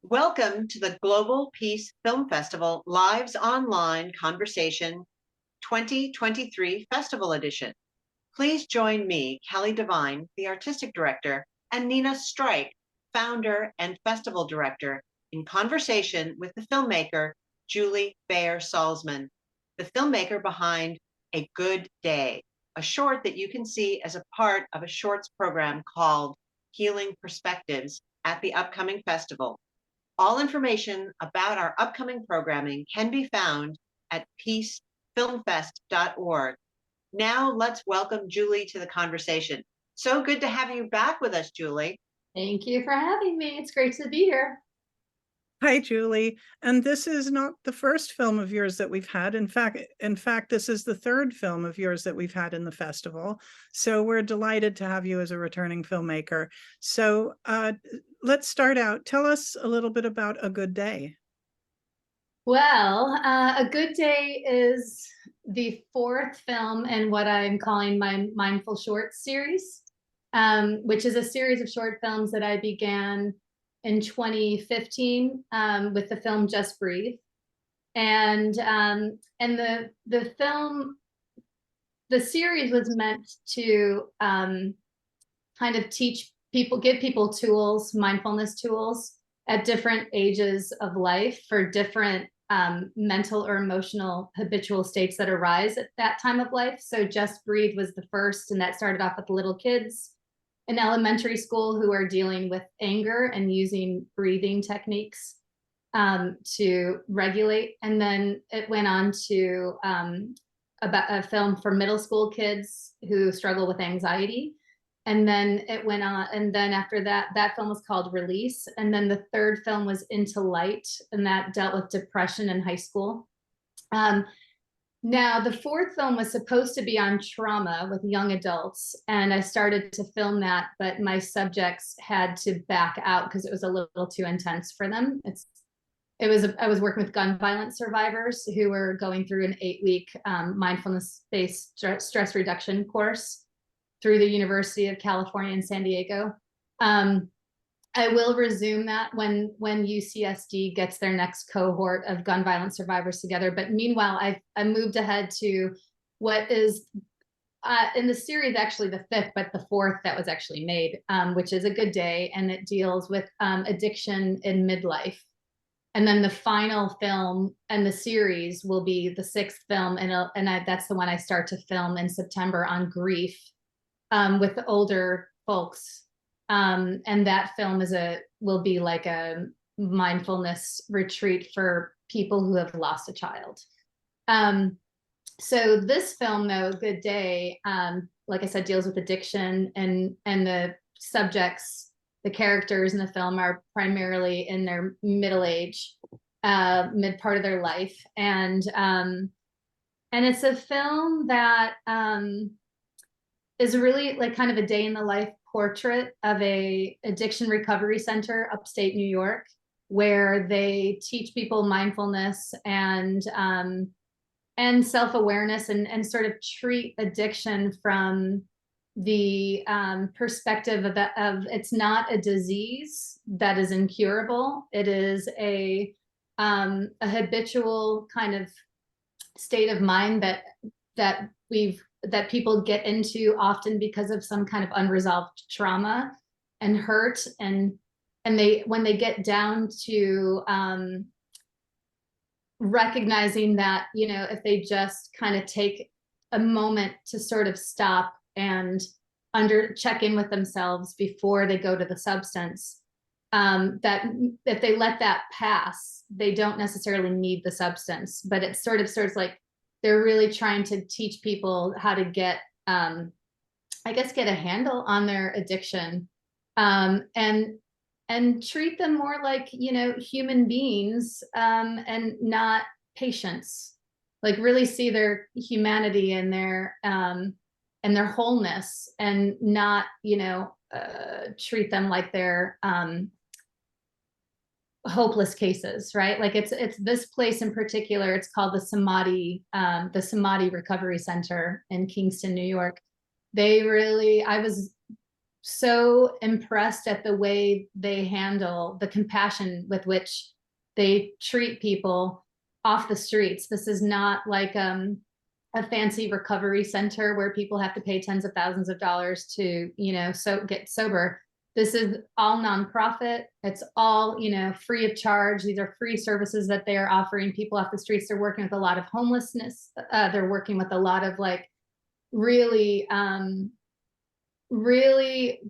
Welcome to the Global Peace Film Festival Lives Online Conversation 2023 Festival Edition. Please join me, Kelly Devine, the Artistic Director, and Nina Strike, Founder and Festival Director, in conversation with the filmmaker, Julie Bayer Salzman, the filmmaker behind A Good Day, a short that you can see as a part of a shorts program called Healing Perspectives at the upcoming festival. All information about our upcoming programming can be found at peacefilmfest.org. Now let's welcome Julie to the conversation. So good to have you back with us, Julie. Thank you for having me. It's great to be here. Hi, Julie. And this is not the first film of yours that we've had. In fact, this is the third film of yours that we've had in the festival. So we're delighted to have you as a returning filmmaker. So let's start out. Tell us a little bit about A Good Day. Well, A Good Day is the fourth film in what I'm calling my Mindful Shorts series, which is a series of short films that I began in 2015 with the film Just Breathe. And the film, the series was meant to kind of teach people, give people tools, mindfulness tools at different ages of life for different mental or emotional habitual states that arise at that time of life. So Just Breathe was the first, and that started off with little kids in elementary school who are dealing with anger and using breathing techniques to regulate. And then it went on to about a film for middle school kids who struggle with anxiety. And then it went on, and then after that, that film was called Release. And then the third film was Into Light, and that dealt with depression in high school. Now, the fourth film was supposed to be on trauma with young adults, and I started to film that, but my subjects had to back out because it was a little too intense for them. I was working with gun violence survivors who were going through an 8-week mindfulness-based stress reduction course through the University of California in San Diego. I will resume that when UCSD gets their next cohort of gun violence survivors together. But meanwhile, I moved ahead to what is in the series actually the fifth, but the fourth that was actually made, which is A Good Day, and it deals with addiction in midlife. And then the final film and the series will be the sixth film, that's the one I start to film in September on grief with the older folks. And that film will be like a mindfulness retreat for people who have lost a child. So this film, though, Good Day, like I said, deals with addiction, and the subjects, the characters in the film are primarily in their middle age, mid part of their life. And it's a film that is really like kind of a day in the life portrait of a addiction recovery center upstate New York, where they teach people mindfulness and self-awareness, and sort of treat addiction from the perspective of it's not a disease that is incurable. It is a habitual kind of state of mind that people get into often because of some kind of unresolved trauma and hurt, and when they get down to recognizing that, if they just kind of take a moment to sort of stop and check in with themselves before they go to the substance, that if they let that pass, they don't necessarily need the substance. But it sort of starts like they're really trying to teach people how to get a handle on their addiction, and treat them more like, human beings, and not patients. Like really see their humanity and their wholeness, and not, treat them like they're hopeless cases, right? Like it's this place in particular, it's called the Samadhi Recovery Center in Kingston, New York. I was so impressed at the way they handle the compassion with which they treat people off the streets. This is not like a fancy recovery center where people have to pay tens of thousands of dollars to, get sober. This is all nonprofit. It's all, free of charge. These are free services that they're offering people off the streets. They're working with a lot of homelessness. They're working with a lot of like really, really,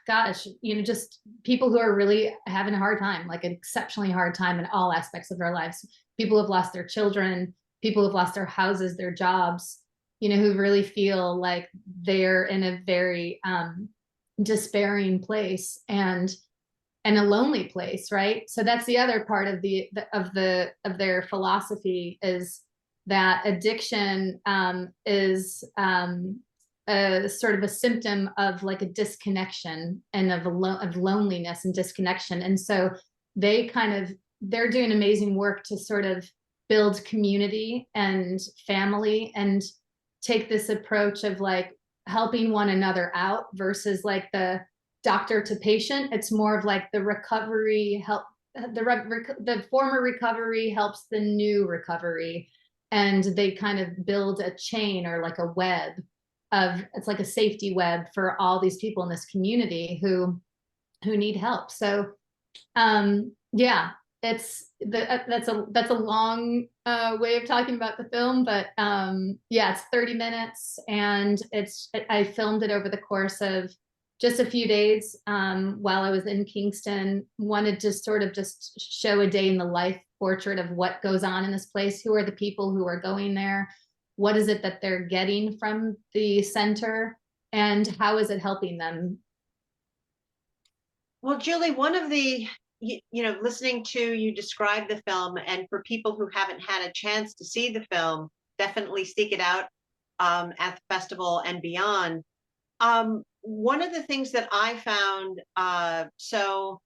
gosh, just people who are really having a hard time, like an exceptionally hard time in all aspects of their lives. People who've lost their children, people who've lost their houses, their jobs, who really feel like they're in a very despairing place and a lonely place, right? So that's the other part of their philosophy, is that addiction is a sort of a symptom of like a disconnection and of loneliness and disconnection. And so they're doing amazing work to sort of build community and family and take this approach of like helping one another out versus like the doctor to patient. It's more of like the recovery help, the former recovery helps the new recovery. And they kind of build a chain or like a web of, it's like a safety web for all these people in this community who need help. So yeah, that's a long way of talking about the film, but yeah, it's 30 minutes, and I filmed it over the course of just a few days while I was in Kingston. Wanted to sort of just show a day in the life portrait of what goes on in this place. Who are the people who are going there? What is it that they're getting from the center, and how is it helping them? Well, Julie, one of the, listening to you describe the film, and for people who haven't had a chance to see the film, definitely seek it out at the festival and beyond. One of the things that I found so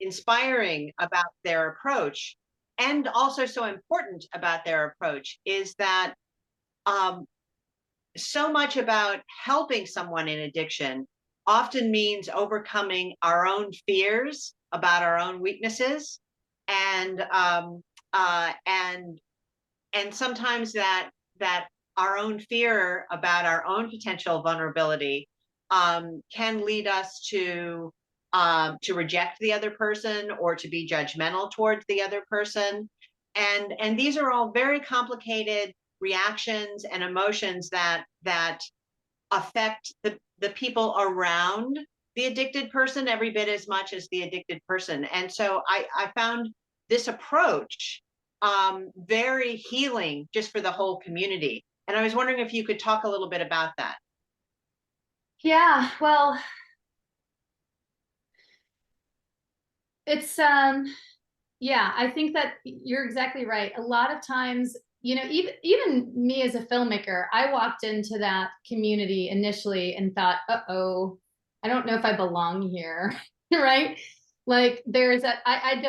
inspiring about their approach, and also so important about their approach, is that so much about helping someone in addiction often means overcoming our own fears about our own weaknesses, and sometimes that our own fear about our own potential vulnerability can lead us to reject the other person or to be judgmental towards the other person, and these are all very complicated reactions and emotions that affect the people around the addicted person every bit as much as the addicted person. And so I found this approach very healing just for the whole community. And I was wondering if you could talk a little bit about that. Yeah, well, it's yeah, I think that you're exactly right. A lot of times, even me as a filmmaker, I walked into that community initially and thought, uh-oh, I don't know if I belong here, right? Like there's that, I've,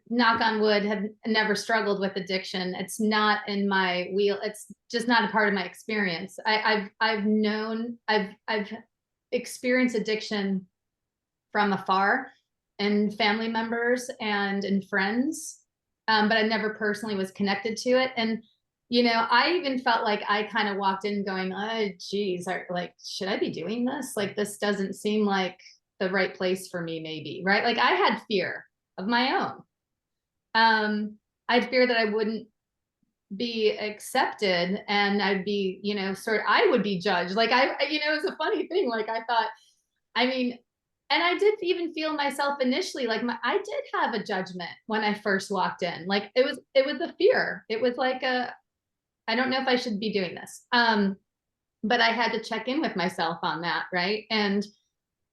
knock on wood, have never struggled with addiction. It's not in my wheel. It's just not a part of my experience. I've experienced addiction from afar, and family members and friends, but I never personally was connected to it. And I even felt like I kind of walked in going, oh geez, like, should I be doing this? Like, this doesn't seem like the right place for me, maybe, right? Like I had fear of my own. I had fear that I wouldn't be accepted, and I'd be, I would be judged. Like it was a funny thing. Like I thought, I mean, and I did even feel myself initially, like I did have a judgment when I first walked in. Like it was a fear. It was like I don't know if I should be doing this. But I had to check in with myself on that, right? And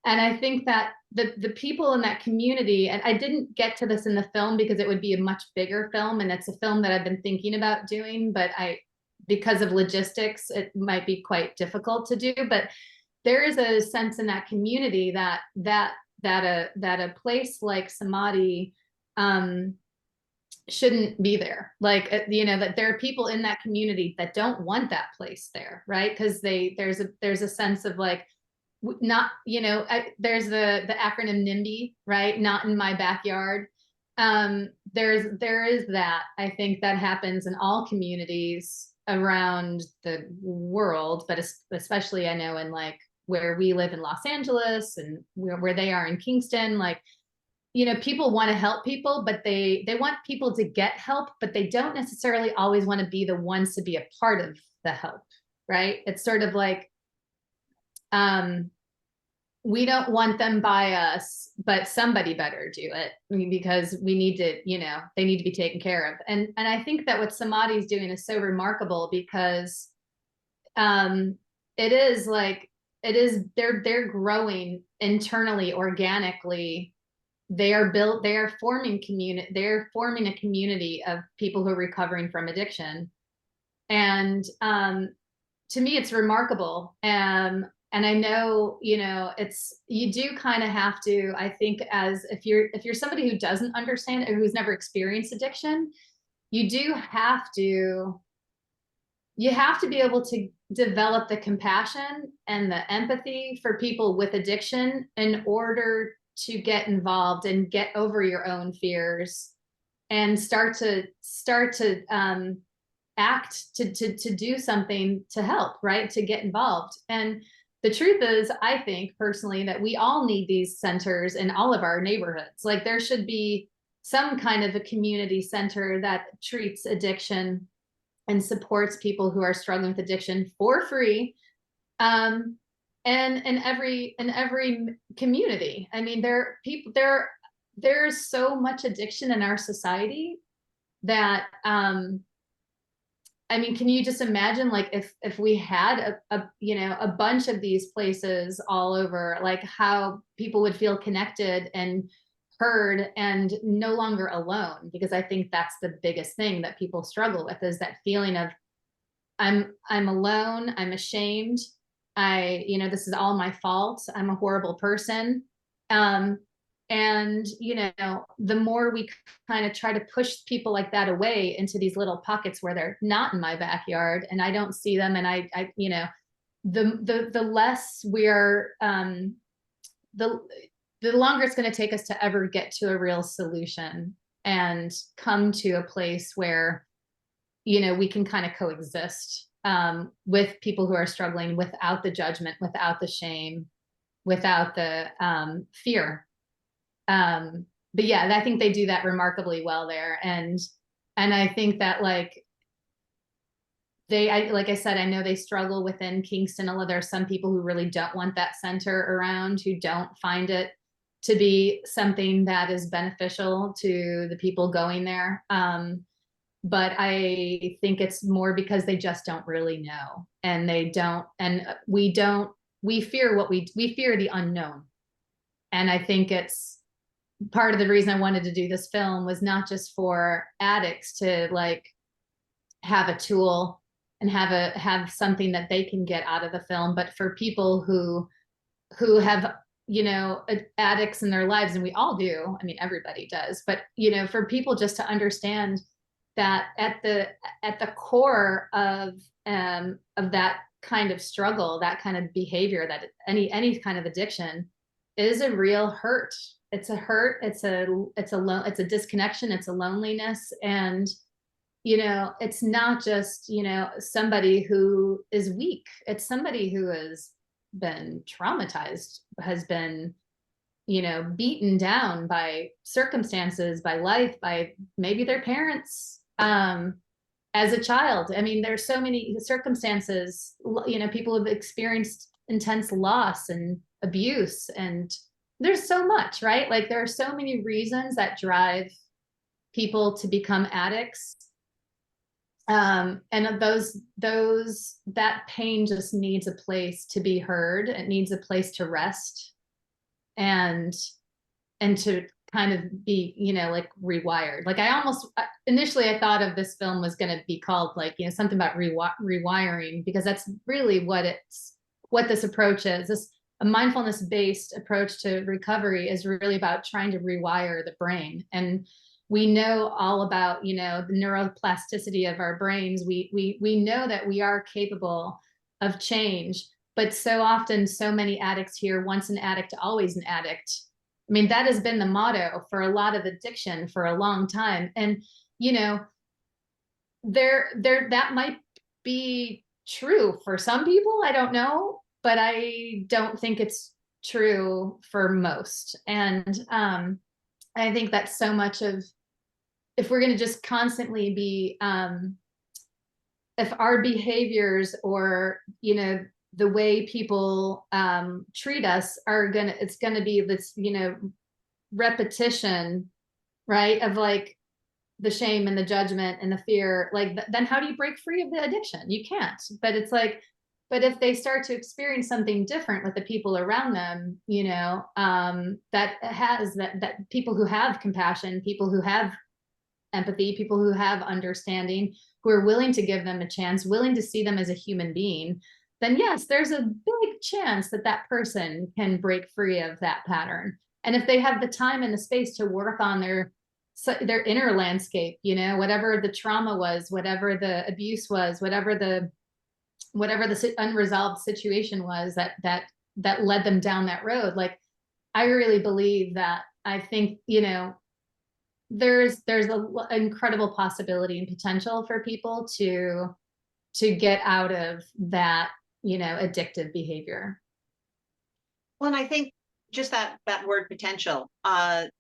I think that the people in that community, and I didn't get to this in the film because it would be a much bigger film, and it's a film that I've been thinking about doing, but because of logistics, it might be quite difficult to do. But there is a sense in that community that a place like Samadhi shouldn't be there. Like that there are people in that community that don't want that place there, right? Because there's a sense of like, not, there's the acronym NIMBY, right? Not in my backyard. There is that. I think that happens in all communities around the world, but especially I know in like where we live in Los Angeles and where they are in Kingston, like, people want to help people, but they want people to get help, but they don't necessarily always want to be the ones to be a part of the help, right? It's sort of like, we don't want them by us, but somebody better do it. I mean, because we need to, they need to be taken care of. And I think that what Samadhi's doing is so remarkable because they're growing internally, organically. They are forming a community of people who are recovering from addiction. And to me, it's remarkable. And I know, you do kind of have to, I think, as if you're somebody who doesn't understand or who's never experienced addiction, you have to be able to develop the compassion and the empathy for people with addiction in order to get involved and get over your own fears and start to act to do something to help, right? To get involved. And the truth is, I think personally that we all need these centers in all of our neighborhoods. Like there should be some kind of a community center that treats addiction and supports people who are struggling with addiction for free. And in every community. I mean, there's so much addiction in our society that I mean, can you just imagine, like, if we had a bunch of these places all over, like how people would feel connected and heard and no longer alone? Because I think that's the biggest thing that people struggle with, is that feeling of I'm alone, I'm ashamed, this is all my fault, I'm a horrible person. And the more we kind of try to push people like that away into these little pockets where they're not in my backyard and I don't see them, and I the less we're the longer it's going to take us to ever get to a real solution and come to a place where we can kind of coexist with people who are struggling without the judgment, without the shame, without the fear. But yeah, I think they do that remarkably well there. And I think that like I said, I know they struggle within Kingston. Although there are some people who really don't want that center around, who don't find it to be something that is beneficial to the people going there. But I think it's more because they just don't really know, and we fear we fear the unknown. And I think it's part of the reason I wanted to do this film was not just for addicts to like have a tool and have something that they can get out of the film, but for people who have addicts in their lives, and we all do. I mean, everybody does, but for people just to understand that at the core of that kind of struggle, that kind of behavior, that any kind of addiction is a real hurt. It's a hurt. It's a disconnection. It's a loneliness. And, it's not just, somebody who is weak. It's somebody who has been traumatized, has been, beaten down by circumstances, by life, by maybe their parents, as a child. I mean, there's so many circumstances, people have experienced intense loss and abuse, and there's so much, right? Like there are so many reasons that drive people to become addicts. And that pain just needs a place to be heard. It needs a place to rest and to kind of be, like rewired. Like initially I thought of this film was going to be called like, something about rewiring, because that's really what this approach is. A mindfulness-based approach to recovery is really about trying to rewire the brain. And we know all about, the neuroplasticity of our brains. We know that we are capable of change, but so often, so many addicts hear once an addict, always an addict. I mean, that has been the motto for a lot of addiction for a long time. And, you know, that might be true for some people, I don't know, but I don't think it's true for most. And I think that so much of, if we're going to just constantly be, if our behaviors or, you know, the way people treat us are gonna, it's gonna be this, you know, repetition, right, of like the shame and the judgment and the fear, like then how do you break free of the addiction? You can't. But it's like, but if they start to experience something different with the people around them, you know, that has that people who have compassion, people who have empathy, people who have understanding, who are willing to give them a chance, willing to see them as a human being, then yes, there's a big chance that that person can break free of that pattern. And if they have the time and the space to work on their inner landscape, you know, whatever the trauma was, whatever the abuse was, whatever the unresolved situation was that led them down that road. Like, I really believe that, I think, you know, there's an incredible possibility and potential for people to get out of that, you know, addictive behavior. Well, and I think just that word potential, that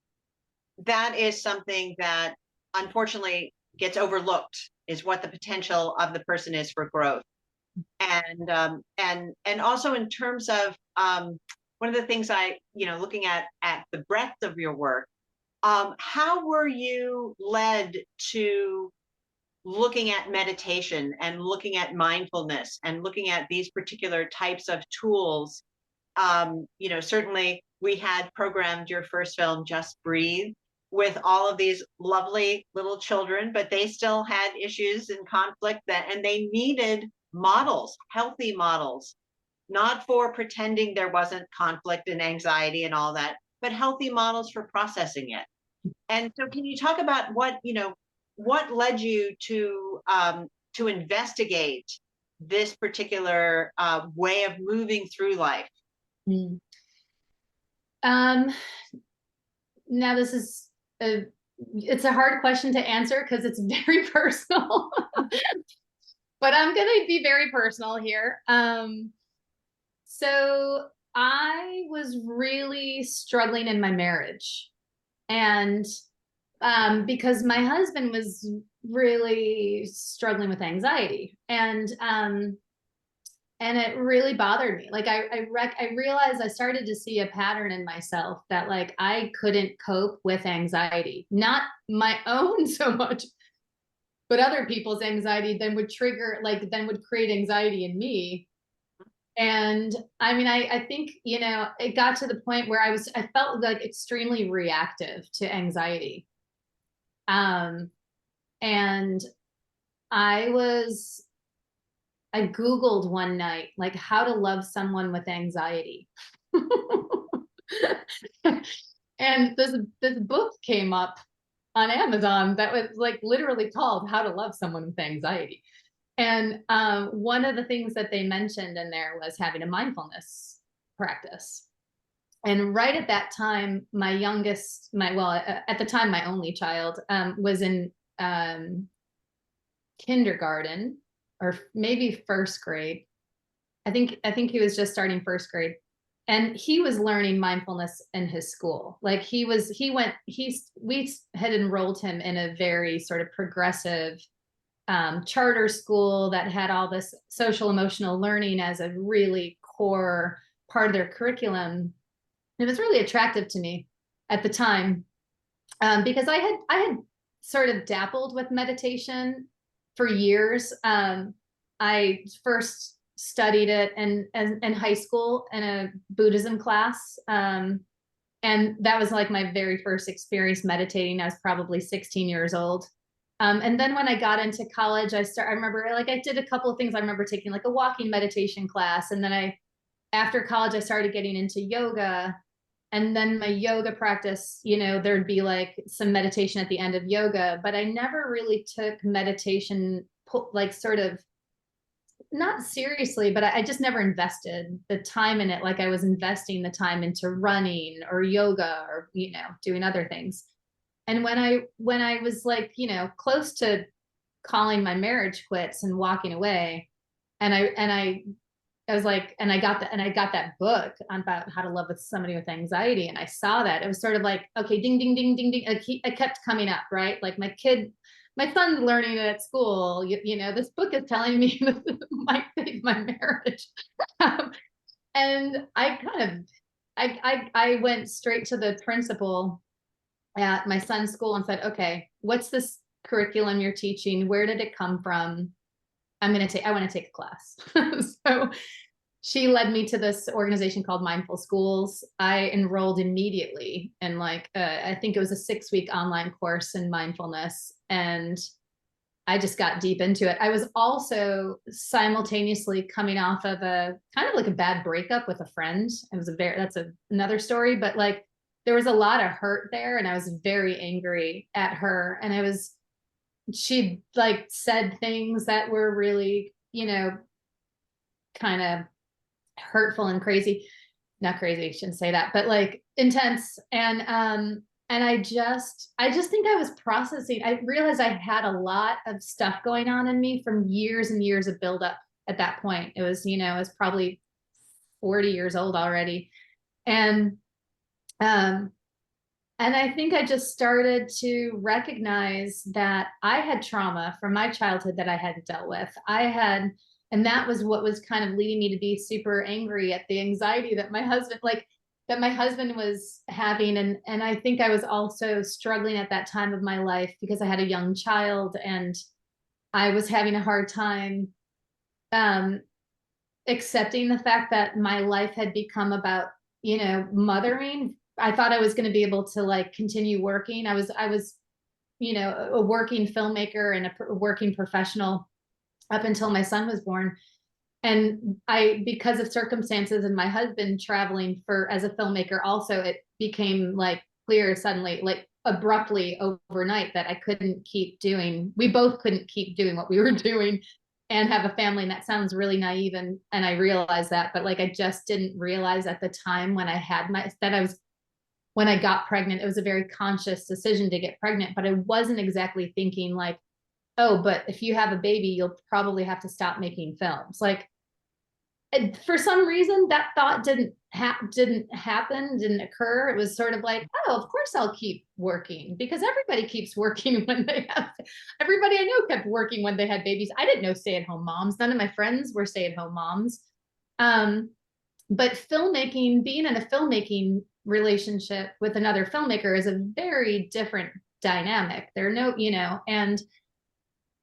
is something that unfortunately gets overlooked, is what the potential of the person is for growth. And also in terms of one of the things I, you know, looking at the breadth of your work, how were you led to looking at meditation and looking at mindfulness and looking at these particular types of tools? You know, certainly we had programmed your first film, Just Breathe, with all of these lovely little children, but they still had issues and conflict and they needed models, healthy models, not for pretending there wasn't conflict and anxiety and all that, but healthy models for processing it. And so can you talk about what, you know, what led you to investigate this particular way of moving through life? Mm. Now this is it's a hard question to answer because it's very personal, but I'm going to be very personal here. So I was really struggling in my marriage, and because my husband was really struggling with anxiety, and it really bothered me. Like I realized, I started to see a pattern in myself that like I couldn't cope with anxiety, not my own so much, but other people's anxiety then would create anxiety in me. And I mean, I think, you know, it got to the point where I felt like extremely reactive to anxiety. And I Googled one night, like, how to love someone with anxiety. And this book came up on Amazon that was like literally called How to Love Someone with Anxiety. And one of the things that they mentioned in there was having a mindfulness practice. And right at that time, my youngest, at the time, my only child was in kindergarten, or maybe first grade. I think he was just starting first grade. And he was learning mindfulness in his school. Like we had enrolled him in a very sort of progressive charter school that had all this social emotional learning as a really core part of their curriculum. It was really attractive to me at the time, because I had sort of dabbled with meditation for years. I first studied it in high school in a Buddhism class. And that was like my very first experience meditating. I was probably 16 years old. And then when I got into college, I remember like I did a couple of things. I remember taking like a walking meditation class. And then after college, I started getting into yoga. And then my yoga practice, you know, there'd be like some meditation at the end of yoga, but I never really took meditation, like sort of not seriously, but I just never invested the time in it like I was investing the time into running or yoga or, you know, doing other things. And when I was like, you know, close to calling my marriage quits and walking away, and I was like, and I got that book about how to love with somebody with anxiety, and I saw that it was sort of like, okay, ding, ding, ding, ding, ding. It kept coming up, right? Like my son's learning it at school. You know, this book is telling me this might save my marriage. And I went straight to the principal at my son's school and said, okay, what's this curriculum you're teaching? Where did it come from? I want to take a class. So she led me to this organization called Mindful Schools. I enrolled immediately in like, I think it was a 6-week online course in mindfulness. And I just got deep into it. I was also simultaneously coming off of a kind of like a bad breakup with a friend. It was another story, but like there was a lot of hurt there, and I was very angry at her. And she like said things that were really, you know, kind of hurtful and crazy. Not crazy, shouldn't say that, but like intense. And I just think I was processing. I realized I had a lot of stuff going on in me from years and years of buildup at that point. It was, you know, I was probably 40 years old already. And I think I just started to recognize that I had trauma from my childhood that I hadn't dealt with. And that was what was kind of leading me to be super angry at the anxiety that my husband was having. And I think I was also struggling at that time of my life because I had a young child, and I was having a hard time accepting the fact that my life had become about, you know, mothering. I thought I was going to be able to like continue working. I was, you know, a working filmmaker and a working professional up until my son was born. And because of circumstances and my husband traveling as a filmmaker also, it became like clear suddenly, like abruptly overnight, that we both couldn't keep doing what we were doing and have a family. And that sounds really naive. And I realized that, but like, I just didn't realize at the time when when I got pregnant, it was a very conscious decision to get pregnant, but I wasn't exactly thinking like, oh, but if you have a baby, you'll probably have to stop making films. Like, for some reason, that thought didn't occur. It was sort of like, oh, of course I'll keep working, because everybody keeps working everybody I know kept working when they had babies. I didn't know stay-at-home moms. None of my friends were stay-at-home moms. But being in a filmmaking relationship with another filmmaker is a very different dynamic. There are no, you know, and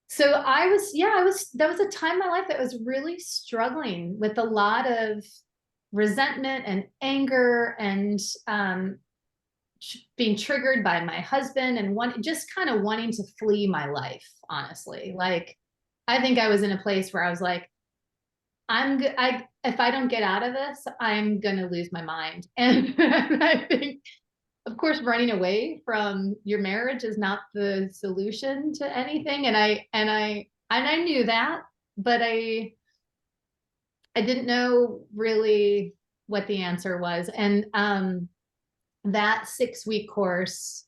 so that was a time in my life that was really struggling with a lot of resentment and anger and being triggered by my husband and just kind of wanting to flee my life, honestly. Like, I think I was in a place where I was like, if I don't get out of this, I'm going to lose my mind. And I think, of course, running away from your marriage is not the solution to anything. And I knew that, but I didn't know really what the answer was. And that 6-week course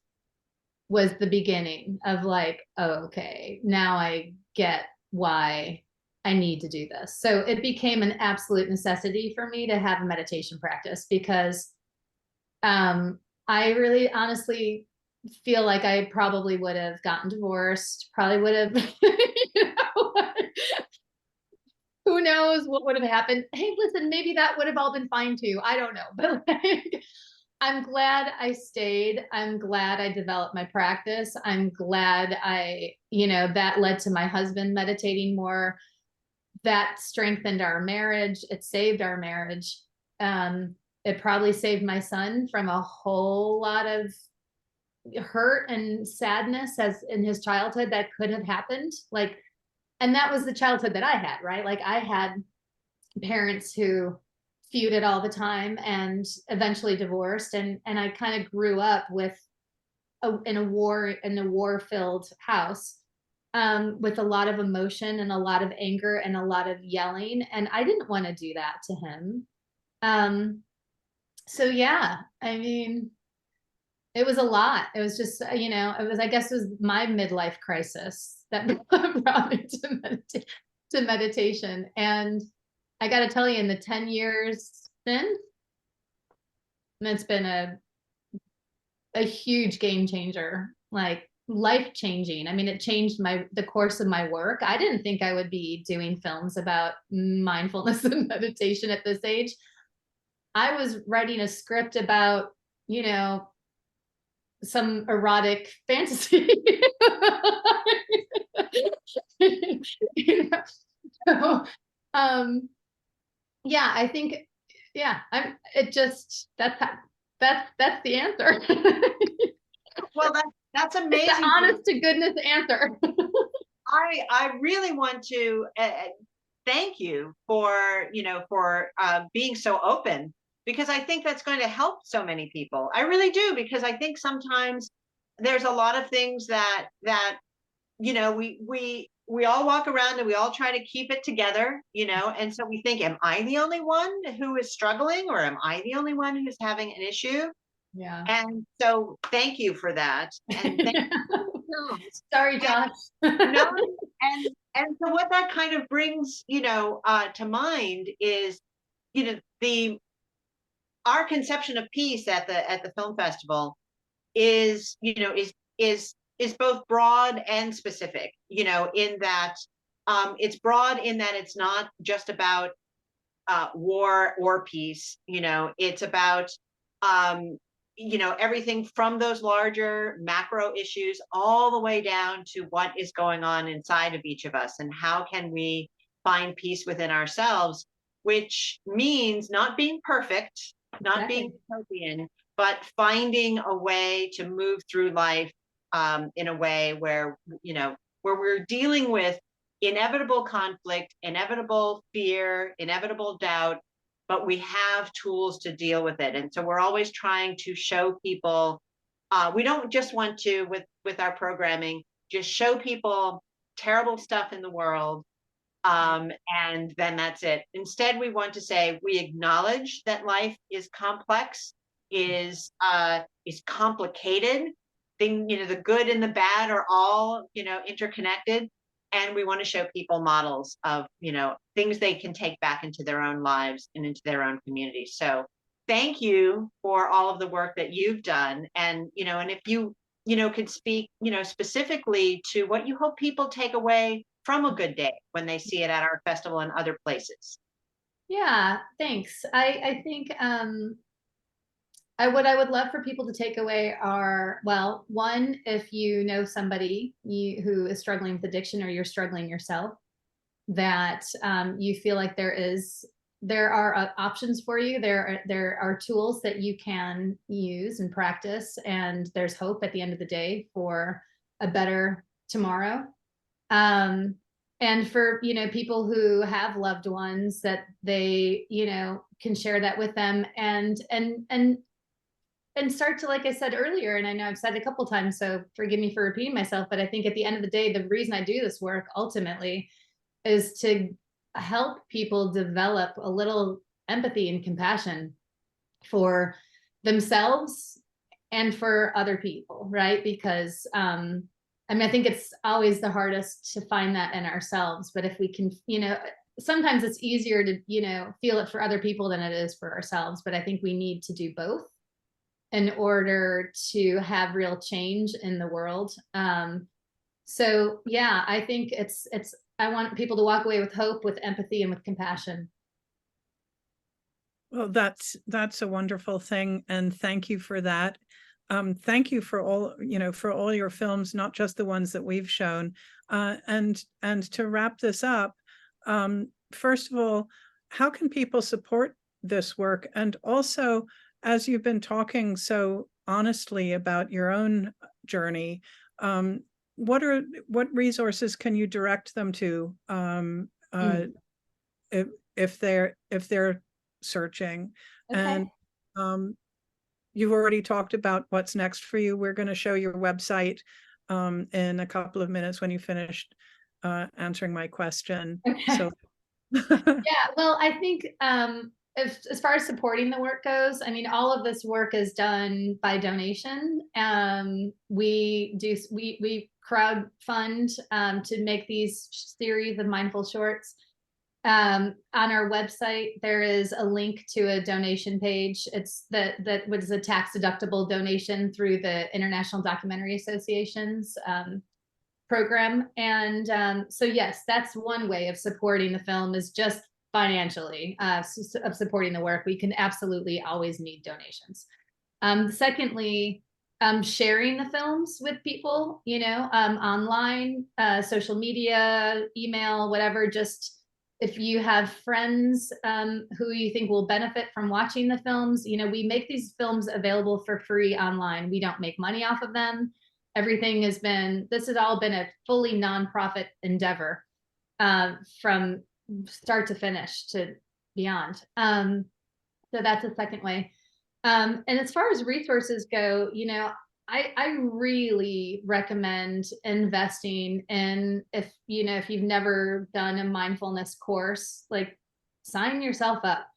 was the beginning of like, oh, okay, now I get why I need to do this. So it became an absolute necessity for me to have a meditation practice, because I really honestly feel like I probably would have gotten divorced, probably would have, you know, who knows what would have happened. Hey, listen, maybe that would have all been fine too. I don't know. But like, I'm glad I stayed. I'm glad I developed my practice. I'm glad that led to my husband meditating more. That strengthened our marriage. It saved our marriage. It probably saved my son from a whole lot of hurt and sadness as in his childhood that could have happened. Like, and that was the childhood that I had, right? Like, I had parents who feuded all the time and eventually divorced. And I kind of grew up in a war-filled house. with a lot of emotion and a lot of anger and a lot of yelling. And I didn't want to do that to him. So yeah, I mean, it was a lot. It was just, I guess it was my midlife crisis that brought me to meditation. And I got to tell you, in the 10 years since, it's been a huge game changer, like life changing. I mean, it changed the course of my work. I didn't think I would be doing films about mindfulness and meditation at this age. I was writing a script about, some erotic fantasy. So, yeah, I think, yeah, that's the answer. Well, that's It's amazing. the honest to goodness answer. I really want to thank you for being so open, because I think that's going to help so many people. I really do, because I think sometimes there's a lot of things that we all walk around and we all try to keep it together, and so we think, am I the only one who is struggling, or am I the only one who's having an issue? Yeah. And so thank you for that. And thank you. Sorry, Josh. No, and so what that kind of brings, to mind is, the our conception of peace at the film festival is, is both broad and specific, in that it's broad in that it's not just about war or peace. It's about everything from those larger macro issues all the way down to what is going on inside of each of us, and how can we find peace within ourselves, which means not being perfect, not being utopian, but finding a way to move through life in a way where, where we're dealing with inevitable conflict, inevitable fear, inevitable doubt, but we have tools to deal with it. And so we're always trying to show people, we don't just want to, with our programming, just show people terrible stuff in the world, and then that's it. Instead, we want to say, we acknowledge that life is complex, is complicated. The good and the bad are all, interconnected. And we want to show people models of, things they can take back into their own lives and into their own communities. So thank you for all of the work that you've done. And, and if you, could speak, specifically to what you hope people take away from a good day when they see it at our festival and other places. Yeah, thanks. I think what I would love for people to take away are, well, one, if you know somebody who is struggling with addiction, or you're struggling yourself, that you feel like there are options for you. There are tools that you can use and practice, and there's hope at the end of the day for a better tomorrow. And for, people who have loved ones, that they, can share that with them, and start to, like I said earlier, and I know I've said it a couple times, so forgive me for repeating myself, but I think at the end of the day, the reason I do this work ultimately is to help people develop a little empathy and compassion for themselves and for other people, right? Because I think it's always the hardest to find that in ourselves, but if we can, sometimes it's easier to, feel it for other people than it is for ourselves, but I think we need to do both in order to have real change in the world. So yeah, I think I want people to walk away with hope, with empathy, and with compassion. Well, that's a wonderful thing, and thank you for that. Thank you for all your films, not just the ones that we've shown. And to wrap this up, first of all, how can people support this work? And also, as you've been talking so honestly about your own journey, what resources can you direct them to if they're searching? Okay. And you've already talked about what's next for you. We're going to show your website in a couple of minutes when you finished answering my question. Okay. So Yeah, well, I think as far as supporting the work goes, I mean, all of this work is done by donation. We crowd fund to make these series of mindful shorts. On our website, there is a link to a donation page. It's that was a tax deductible donation through the International Documentary Association's program. And so yes, that's one way of supporting the film, is just financially of supporting the work. We can absolutely always need donations. Secondly, sharing the films with people, online, social media, email, whatever. Just if you have friends who you think will benefit from watching the films, we make these films available for free online. We don't make money off of them. This has all been a fully nonprofit endeavor from start to finish to beyond. So that's a second way. And as far as resources go, I really recommend investing in, if you've never done a mindfulness course, like sign yourself up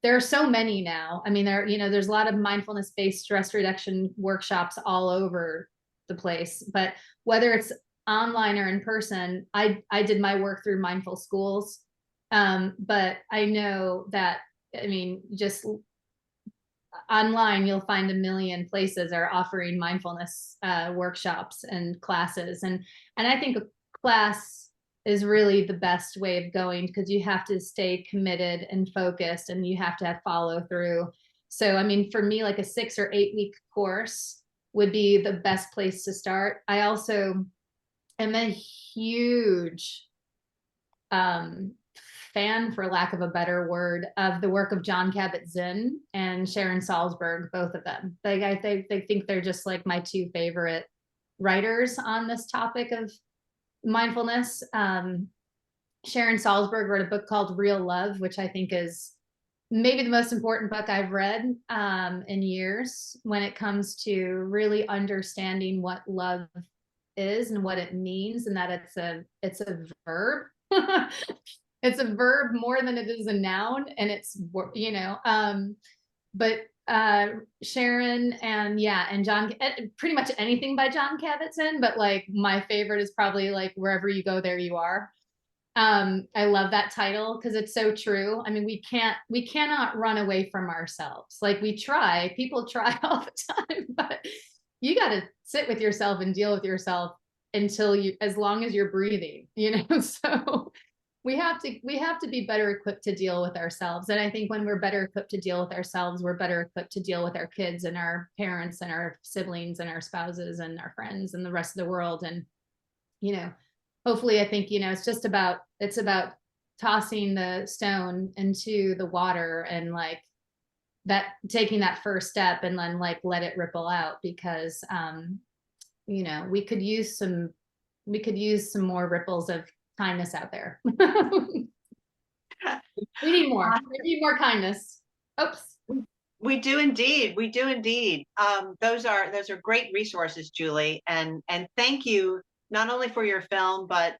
there are so many now. I mean, there's a lot of mindfulness-based stress reduction workshops all over the place, but whether it's online or in person, I did my work through Mindful Schools. But I know that, I mean, just online, you'll find a million places are offering mindfulness workshops and classes. And I think a class is really the best way of going, because you have to stay committed and focused, and you have to have follow through. So, I mean, for me, like a 6 or 8 week course would be the best place to start. I also am a huge fan, for lack of a better word, of the work of Jon Kabat-Zinn and Sharon Salzberg, both of them. I think they're just like my two favorite writers on this topic of mindfulness. Sharon Salzberg wrote a book called Real Love, which I think is maybe the most important book I've read in years when it comes to really understanding what love is and what it means, and that it's a verb. It's a verb more than it is a noun, and it's but Sharon and John, pretty much anything by Jon Kabat-Zinn, but like my favorite is probably like Wherever You Go, There You Are. I love that title because it's so true. I mean, we cannot run away from ourselves. Like people try all the time, but you got to sit with yourself and deal with yourself as long as you're breathing, so we have to be better equipped to deal with ourselves. And I think when we're better equipped to deal with ourselves, we're better equipped to deal with our kids and our parents and our siblings and our spouses and our friends and the rest of the world. And, hopefully, I think, it's about tossing the stone into the water and like that, taking that first step and then like let it ripple out, because, we could use some more ripples of kindness out there. We need more. We need more kindness. Oops. We do indeed. We do indeed. Those are great resources, Julie, and thank you not only for your film, but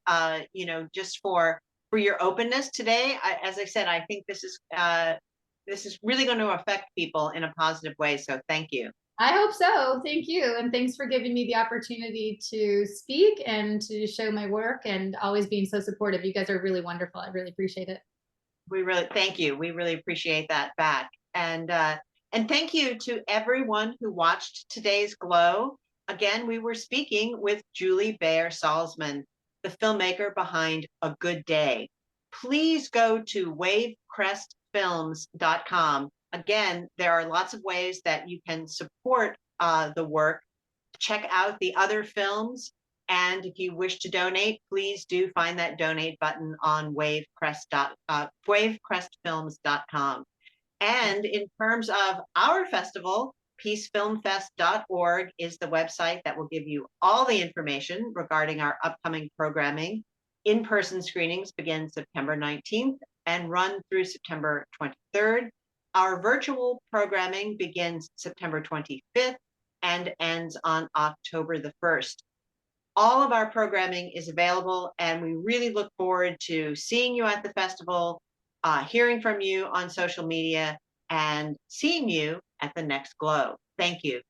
just for your openness today. As I said, I think this is really going to affect people in a positive way. So thank you. I hope so. Thank you. And thanks for giving me the opportunity to speak and to show my work, and always being so supportive. You guys are really wonderful. I really appreciate it. We really thank you. We really appreciate that back. And thank you to everyone who watched today's Glow. Again, we were speaking with Julie Bayer Salzman, the filmmaker behind A Good Day. Please go to wavecrestfilms.com. Again, there are lots of ways that you can support the work. Check out the other films. And if you wish to donate, please do find that donate button on wavecrestfilms.com. And in terms of our festival, peacefilmfest.org is the website that will give you all the information regarding our upcoming programming. In-person screenings begin September 19th and run through September 23rd. Our virtual programming begins September 25th and ends on October the 1st. All of our programming is available, and we really look forward to seeing you at the festival, hearing from you on social media, and seeing you at the next Glow. Thank you.